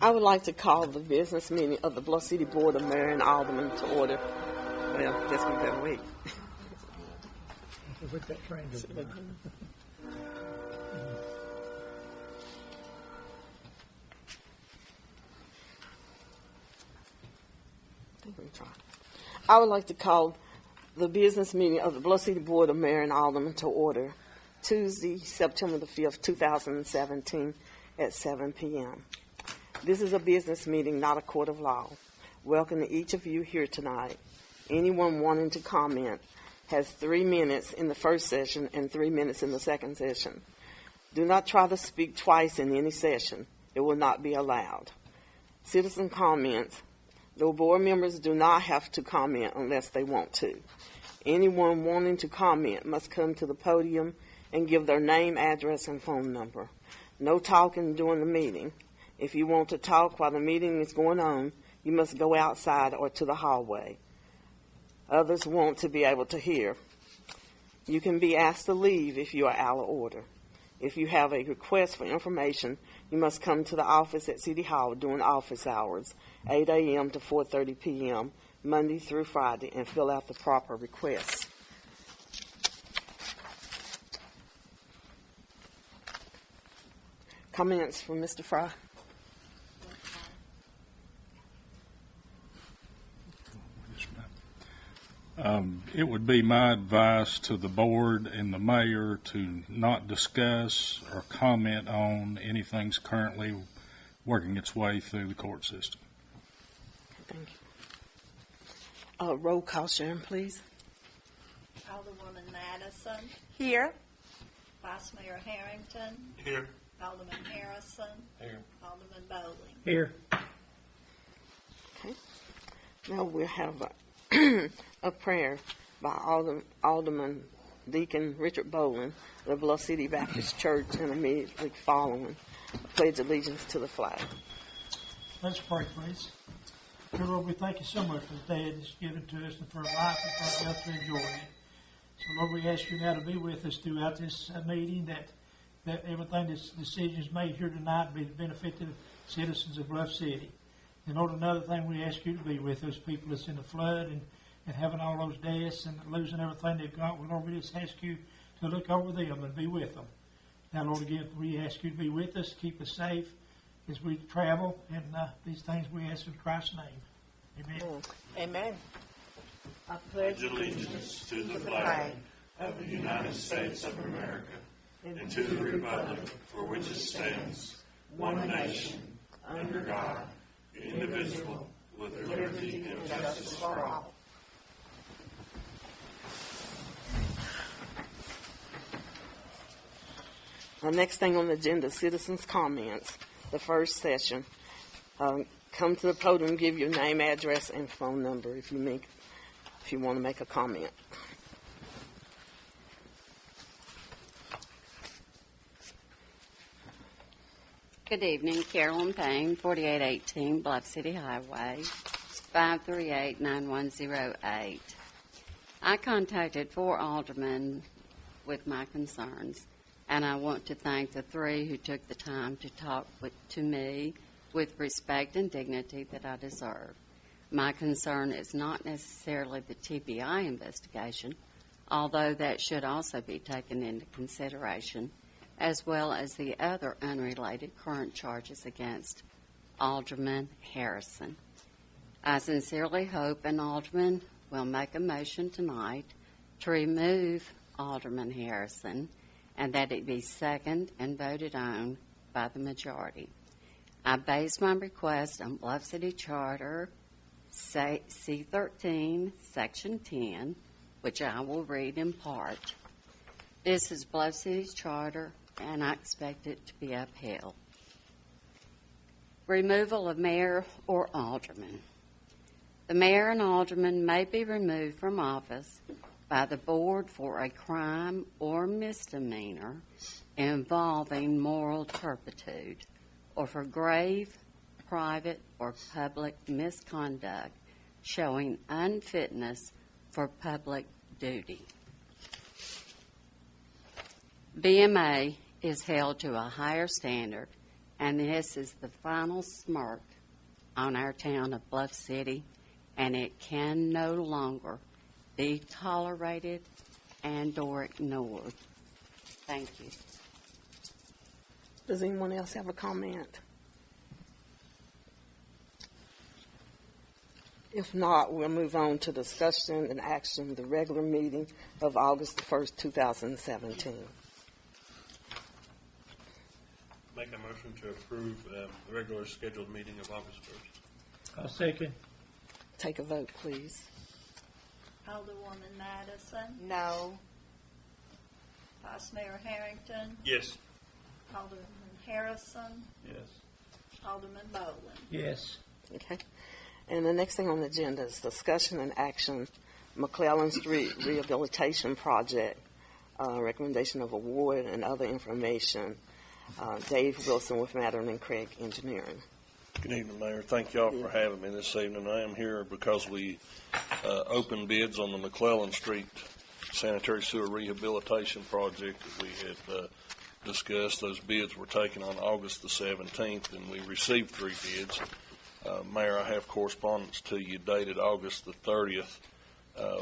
I would like to call the business meeting of the Bluff City Board of Mayor and Aldermen to order. Well, I guess we better wait. With that train goes by. I would like to call the business meeting of the Bluff City Board of Mayor and Aldermen to order Tuesday, September the 5th, 2017 at 7 p.m. This is a business meeting, not a court of law. Welcome to each of you here tonight. Anyone wanting to comment has 3 minutes in the first session and 3 minutes in the second session. Do not try to speak twice in any session. It will not be allowed. Citizen comments. The board members do not have to comment unless they want to. Anyone wanting to comment must come to the podium and give their name, address, and phone number. No talking during the meeting. If you want to talk while the meeting is going on, you must go outside or to the hallway. Others want to be able to hear. You can be asked to leave if you are out of order. If you have a request for information, you must come to the office at City Hall during office hours, 8 a.m. to 4:30 p.m., Monday through Friday, and fill out the proper request. Comments from Mr. Fry? It would be my advice to the board and the mayor to not discuss or comment on anything that's currently working its way through the court system. Thank you. Roll call, Sharon, please. Alderwoman Madison. Here. Vice Mayor Harrington. Here. Alderman Harrison. Here. Alderman Bowling. Here. Okay. Now we'll have a prayer by Alderman Deacon Richard Bowling, the Bluff City Baptist Church, and immediately following, pledge allegiance to the flag. Let's pray, please. Dear Lord, we thank you so much for the day that's given to us and for life and for us to enjoy it. So, Lord, we ask you now to be with us throughout this meeting, that everything that's decisions made here tonight be the benefit to the citizens of Bluff City. And, Lord, another thing, we ask you to be with those people that's in the flood and having all those deaths and losing everything they've got. Well, Lord, we just ask you to look over them and be with them. Now, Lord, again, we ask you to be with us, keep us safe as we travel, and these things we ask in Christ's name. Amen. Amen. I pledge allegiance to the flag of the United States of America and to the republic for which it stands, one nation, under God, indivisible, with liberty and justice for all. The next thing on the agenda, citizens' comments. The first session. Come to the podium, give your name, address, and phone number if you want to make a comment. Good evening, Carolyn Payne, 4818 Bluff City Highway, 538-9108. I contacted 4 aldermen with my concerns, and I want to thank the 3 who took the time to talk to me with respect and dignity that I deserve. My concern is not necessarily the TBI investigation, although that should also be taken into consideration, as well as the other unrelated current charges against Alderman Harrison. I sincerely hope an alderman will make a motion tonight to remove Alderman Harrison and that it be seconded and voted on by the majority. I base my request on Bluff City Charter C13, Section 10, which I will read in part. This is Bluff City's charter, and I expect it to be upheld. Removal of mayor or alderman. The mayor and alderman may be removed from office by the board for a crime or misdemeanor involving moral turpitude, or for grave, private, or public misconduct showing unfitness for public duty. BMA is held to a higher standard And this is the final smirk on our town of Bluff City, and it can no longer be tolerated and or ignored. Thank you. Does anyone else have a comment? If not, we'll move on to discussion and action of the regular meeting of August the 1st, 2017. Make a motion to approve the regular scheduled meeting of August 1st. I'll second. Take a vote, please. Alderwoman Madison, No. Vice Mayor Harrington, Yes. Alderman Harrison, Yes. Alderman Boland. Yes. Okay. And the next thing on the agenda is discussion and action, McClellan Street Rehabilitation Project, recommendation of award and other information. Dave Wilson with Mattern and Craig Engineering. Good evening, Mayor. Thank y'all for having me this evening. I am here because we opened bids on the McClellan Street Sanitary Sewer Rehabilitation Project that we had discussed. Those bids were taken on August the 17th, and we received 3 bids. Mayor, I have correspondence to you dated August the 30th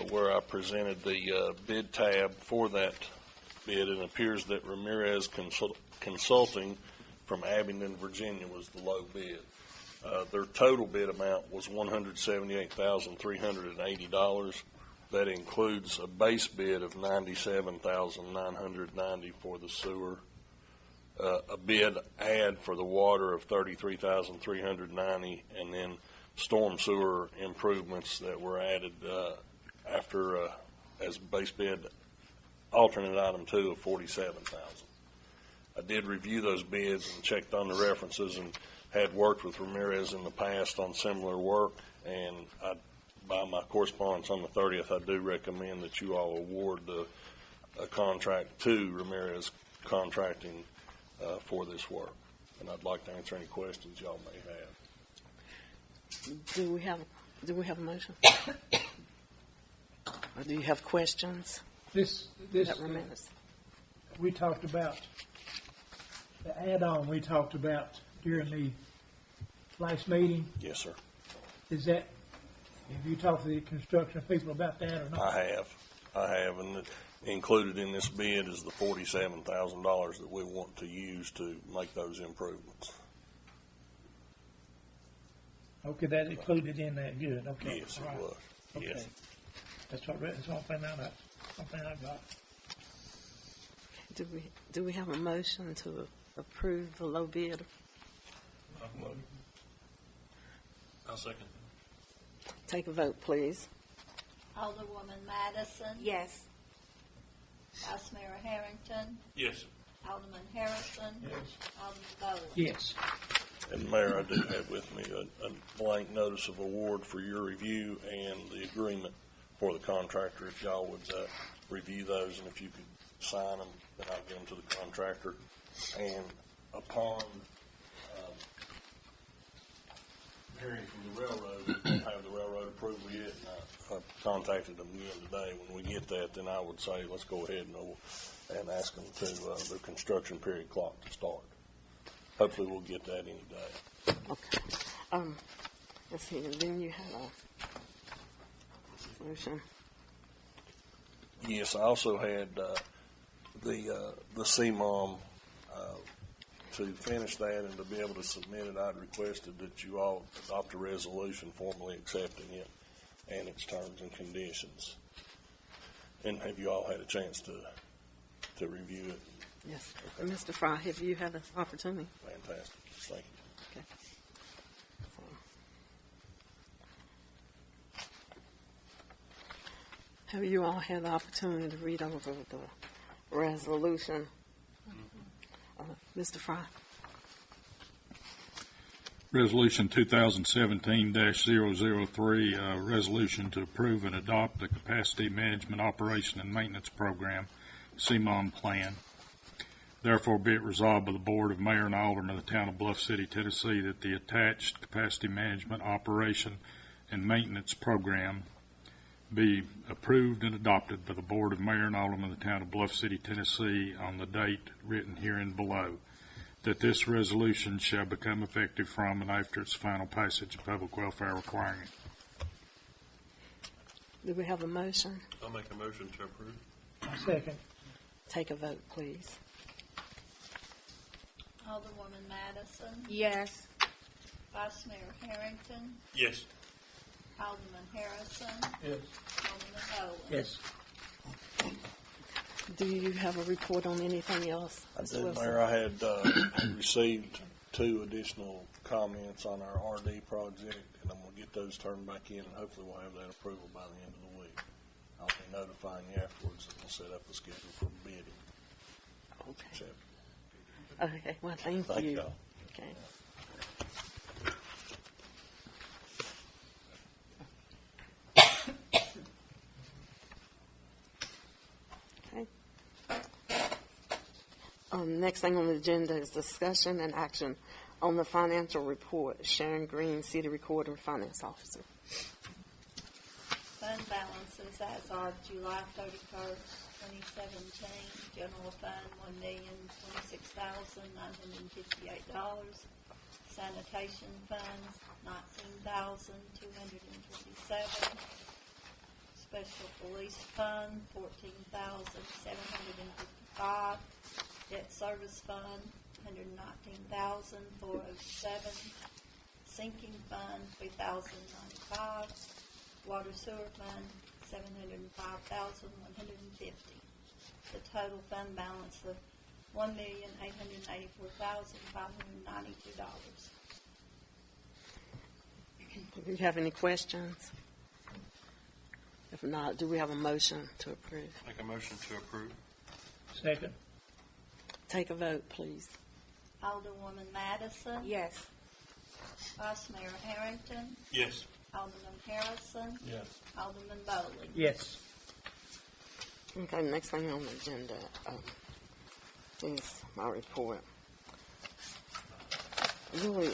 where I presented the bid tab for that bid, and it appears that Ramirez Consulting from Abingdon, Virginia was the low bid. Their total bid amount was $178,380. That includes a base bid of $97,990 for the sewer, a bid add for the water of $33,390, and then storm sewer improvements that were added after as base bid alternate item 2 of $47,000. I did review those bids and checked on the references and had worked with Ramirez in the past on similar work, and by my correspondence on the 30th, I do recommend that you all award a contract to Ramirez Contracting for this work. And I'd like to answer any questions y'all may have. Do we have a motion? Or do you have questions? This That Ramirez? we talked about the add-on we talked about during the last meeting. Yes, sir. Is that, have you talked to the construction people about that or not? I have, and included in this bid is the $47,000 that we want to use to make those improvements. Okay, that included in that, good, okay. Yes, all it right. was. Okay. Yes. That's one thing I got. Do we have a motion to approve the low bid? I'll second. Take a vote, please. Alderwoman Madison, Yes. Vice Mayor Harrington, Yes. Alderman Harrison, Alderman Boland. Yes. And Mayor, I do have with me a blank notice of award for your review and the agreement for the contractor. If y'all would review those, and if you could sign them, then I'll give them to the contractor. And upon hearing from the railroad, we don't have the railroad approval yet, and I contacted them again today. When we get that, then I would say let's go ahead and ask them to their construction period clock to start. Hopefully we'll get that any day. Okay. Let's see, and then you have a motion. Yes, I also had the CMOM to finish that and to be able to submit it. I'd requested that you all adopt a resolution formally accepting it and its terms and conditions. And have you all had a chance to review it? Yes. And Mr. Fry, have you had an opportunity? Fantastic. Thank you. Okay. Have you all had the opportunity to read over the resolution? Mr. Fry? Resolution 2017-003, resolution to approve and adopt the Capacity Management Operation and Maintenance Program, CMOM plan. Therefore, be it resolved by the Board of Mayor and Aldermen of the Town of Bluff City, Tennessee, that the attached Capacity Management Operation and Maintenance Program be approved and adopted by the Board of Mayor and Aldermen of the Town of Bluff City, Tennessee, on the date written herein below. that this resolution shall become effective from and after its final passage of public welfare requiring it. Do we have a motion? I'll make a motion to approve. Second. Take a vote, please. Alderwoman Madison, Yes. Vice Mayor Harrington, Yes. Alderman Harrison, Yes. Alderman Bowen. Yes. Do you have a report on anything else? I Ms. did, Wilson? Mayor. I had received 2 additional comments on our RD project, and I'm going to get those turned back in, and hopefully we'll have that approval by the end of the week. I'll be notifying you afterwards, and we'll set up a schedule for bidding. Okay. Sept. Okay, well, thank Thank you. y'all. Okay. Okay. Next thing on the agenda is discussion and action on the financial report. Sharon Green, City Recorder, Finance Officer. Fund balances as of July 31st, 2017. General fund, $1,026,958. Sanitation funds, $19,227. Special police fund, $14,755. Debt service fund, $119,407. Sinking fund, $3,095. Water sewer fund, $705,150. The total fund balance of $1,884,592. Do you have any questions? If not, do we have a motion to approve? Make a motion to approve. Second. Take a vote, please. Alderwoman Madison. Yes. Vice Mayor Harrington. Yes. Alderman Harrison. Yes. Alderman Bowling. Yes. Okay, next thing on the agenda is my report. Really,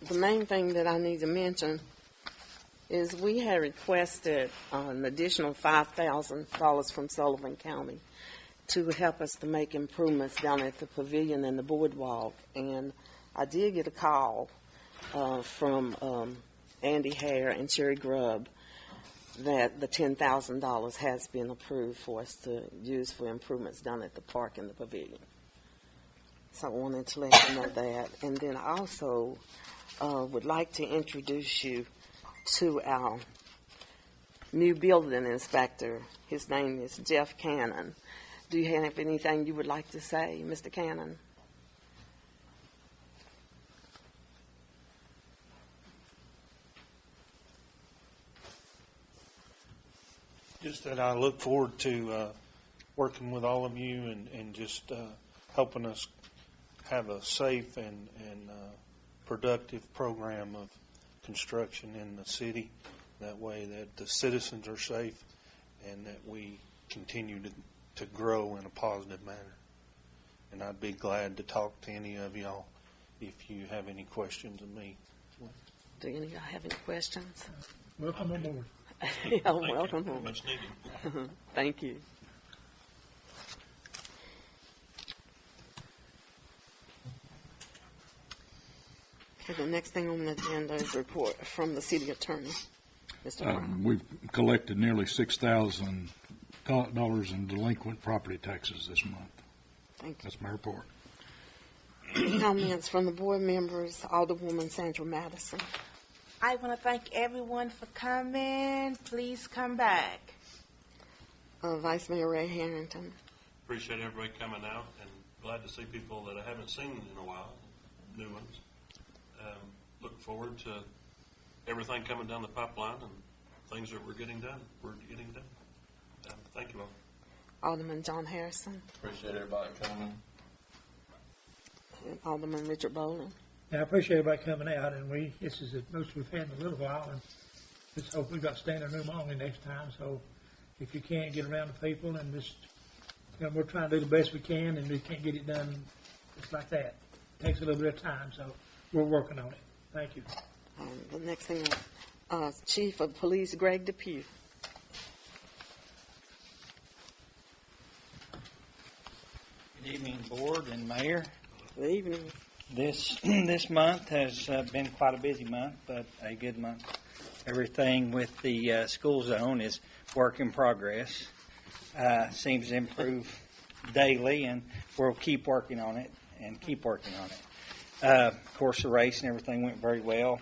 the main thing that I need to mention is we had requested an additional $5,000 from Sullivan County to help us to make improvements down at the pavilion and the boardwalk. And I did get a call from Andy Hare and Sherry Grubb that the $10,000 has been approved for us to use for improvements down at the park and the pavilion. So I wanted to let you know that. And then I also would like to introduce you to our new building inspector. His name is Jeff Cannon. Do you have anything you would like to say, Mr. Cannon? Just that I look forward to working with all of you and just helping us have a safe and productive program of construction in the city. That way that the citizens are safe and that we continue to grow in a positive manner. And I'd be glad to talk to any of y'all if you have any questions of me. Do any of y'all have any questions? Welcome aboard. Yeah, welcome home. Much needed. Thank you. Okay, the next thing on the agenda is a report from the city attorney, Mr. Brown. We've collected nearly $6,000 in delinquent property taxes this month. Thank you. That's my report. Comments from the board members, Alderwoman Sandra Madison. I want to thank everyone for coming. Please come back. Vice Mayor Ray Harrington. Appreciate everybody coming out, and glad to see people that I haven't seen in a while, new ones. Look forward to everything coming down the pipeline and things that we're getting done. Thank you all. Alderman John Harrison. Appreciate everybody coming. And Alderman Richard Bowling. And I appreciate everybody coming out, and this is the most we've had in a little while, and let's hope we've got standing room only next time. So if you can't get around to people, and just, we're trying to do the best we can, and we can't get it done just like that. It takes a little bit of time, so we're working on it. Thank you. The next thing, Chief of Police Greg Depew. Good evening, Board and Mayor. Good evening. This month has been quite a busy month, but a good month. Everything with the school zone is work in progress. Seems to improve daily, and we'll keep working on it and keep working on it. Of course, the race and everything went very well,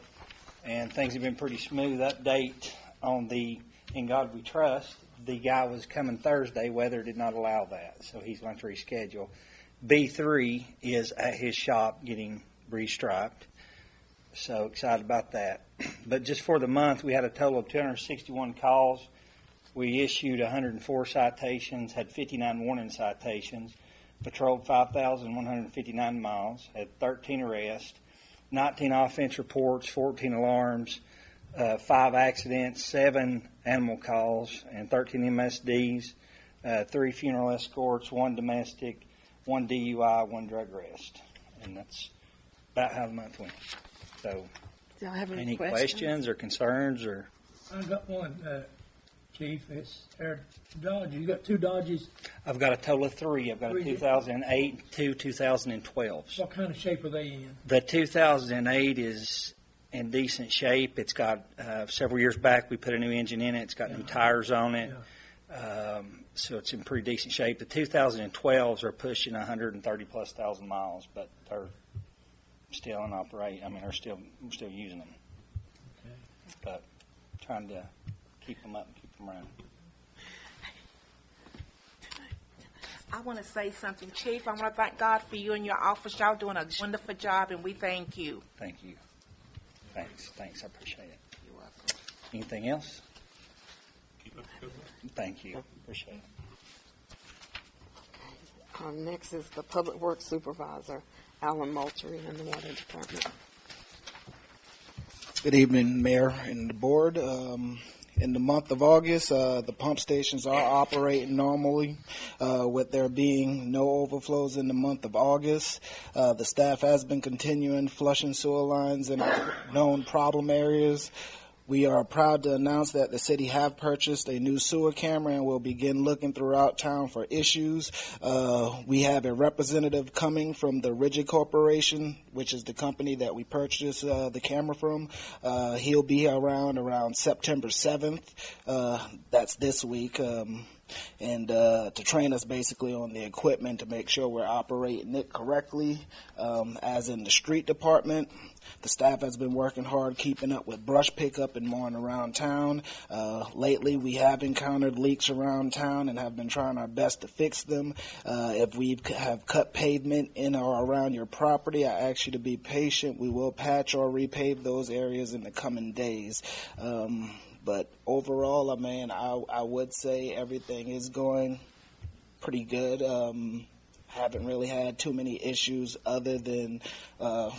and things have been pretty smooth. Update on the In God We Trust. The guy was coming Thursday. Weather did not allow that, so he's going to reschedule. B3 is at his shop getting restriped, so excited about that. But just for the month, we had a total of 261 calls. We issued 104 citations, had 59 warning citations, patrolled 5,159 miles, had 13 arrests, 19 offense reports, 14 alarms, 5 accidents, 7 animal calls, and 13 MSDs, 3 funeral escorts, 1 domestic, 1 DUI, 1 drug arrest. And that's about how the month went. So, Do y'all have any questions or concerns? Or I got one, Chief. It's our Dodge. You got 2 Dodges. I've got a total of 3. I've got a 3. 2008 and 2 2012s. What kind of shape are they in? The 2008 is in decent shape. It's got, several years back, we put a new engine in it. It's got new tires on it. So it's in pretty decent shape. The 2012s are pushing 130+ thousand miles, but they're still in operate. I mean, we're still using them. Okay. But trying to keep them up and keep them running. I want to say something, Chief. I want to thank God for you and your office. Y'all doing a wonderful job, and we thank you. Thank you. Thanks. I appreciate it. You're welcome. Anything else? Keep up the good work. Thank you. Appreciate it. Next is the Public Works Supervisor, Alan Moultrie, in the Water Department. Good evening, Mayor and the Board. In the month of August, the pump stations are operating normally, with there being no overflows in the month of August. The staff has been continuing flushing sewer lines in known problem areas. We are proud to announce that the city have purchased a new sewer camera and will begin looking throughout town for issues. We have a representative coming from the Rigid Corporation, which is the company that we purchased the camera from. He'll be around September 7th. That's this week. And to train us basically on the equipment to make sure we're operating it correctly. As in the street department, the staff has been working hard keeping up with brush pickup and mowing around town. Lately, we have encountered leaks around town and have been trying our best to fix them. If we have cut pavement in or around your property, I ask you to be patient. We will patch or repave those areas in the coming days. But overall, I would say everything is going pretty good. Haven't really had too many issues other than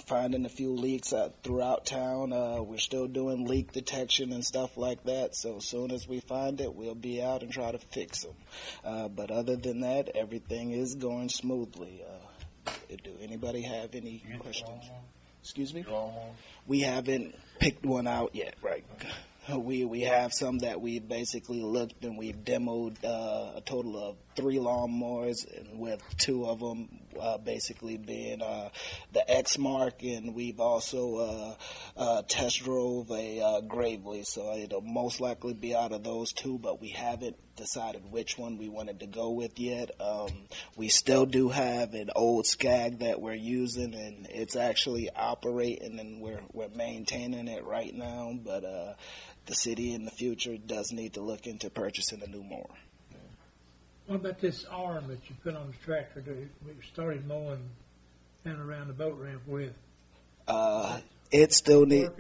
finding a few leaks throughout town. We're still doing leak detection and stuff like that. So as soon as we find it, we'll be out and try to fix them. But other than that, everything is going smoothly. Do anybody have any questions? Excuse me? We haven't picked one out yet, right? We have some that we basically looked and we've demoed a total of 3 lawnmowers, and with 2 of them basically being the X Mark, and we've also test drove a Gravely, so it'll most likely be out of those 2, but we haven't decided which one we wanted to go with yet. We still do have an old Skag that we're using, and it's actually operating, and we're maintaining it right now, but the city in the future does need to look into purchasing a new mower. What about this arm that you put on the tractor that we started mowing down around the boat ramp with? It still needs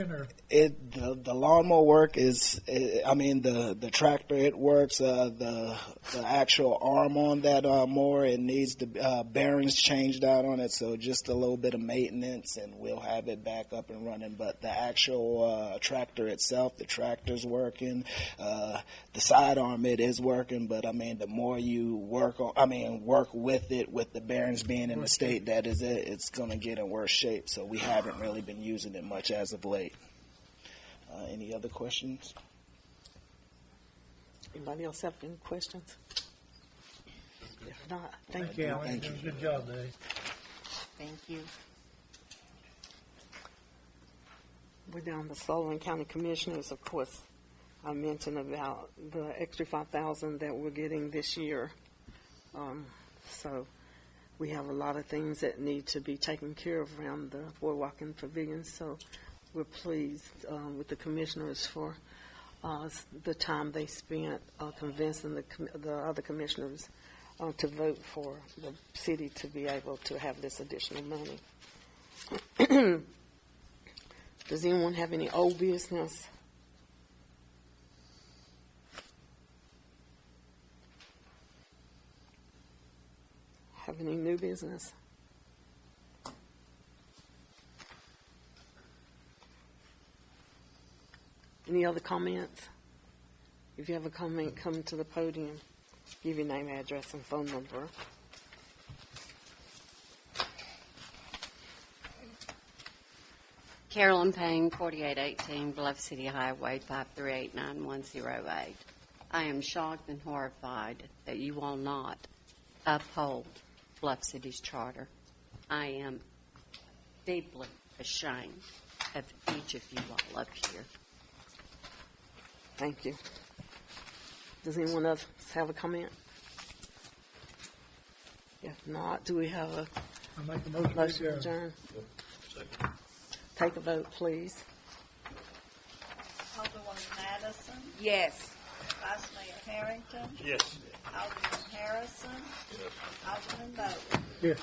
the lawnmower work is. The tractor, it works. The actual arm on that mower, it needs the bearings changed out on it. So just a little bit of maintenance, and we'll have it back up and running. But the actual tractor itself, the tractor's working. The sidearm, it is working. But the more you work with it, with the bearings being in the state that is it's going to get in worse shape. So we haven't really been using it much as of late. Any other questions? Anybody else have any questions? If not, Thank you, Alan. Good job, Dave. Thank you. We're down to Sullivan County Commissioners. Of course, I mentioned about the extra $5,000 that we're getting this year. So we have a lot of things that need to be taken care of around the boardwalk and pavilion. So we're pleased with the commissioners for the time they spent convincing the other commissioners to vote for the city to be able to have this additional money. Does anyone have any old business? Have any new business? Any other comments? If you have a comment, come to the podium. Give your name, address, and phone number. Carolyn Payne, 4818 Bluff City Highway, 5389108. I am shocked and horrified that you will not uphold Bluff City's charter. I am deeply ashamed of each of you all up here. Thank you. Does anyone else have a comment? If not, do we have a I make the motion. motion to adjourn? Take a vote, please. Alderwoman Madison, Yes. Vice Mayor Harrington, Yes. Alderman Harrison, Yes. Alderman Bowden. Yes.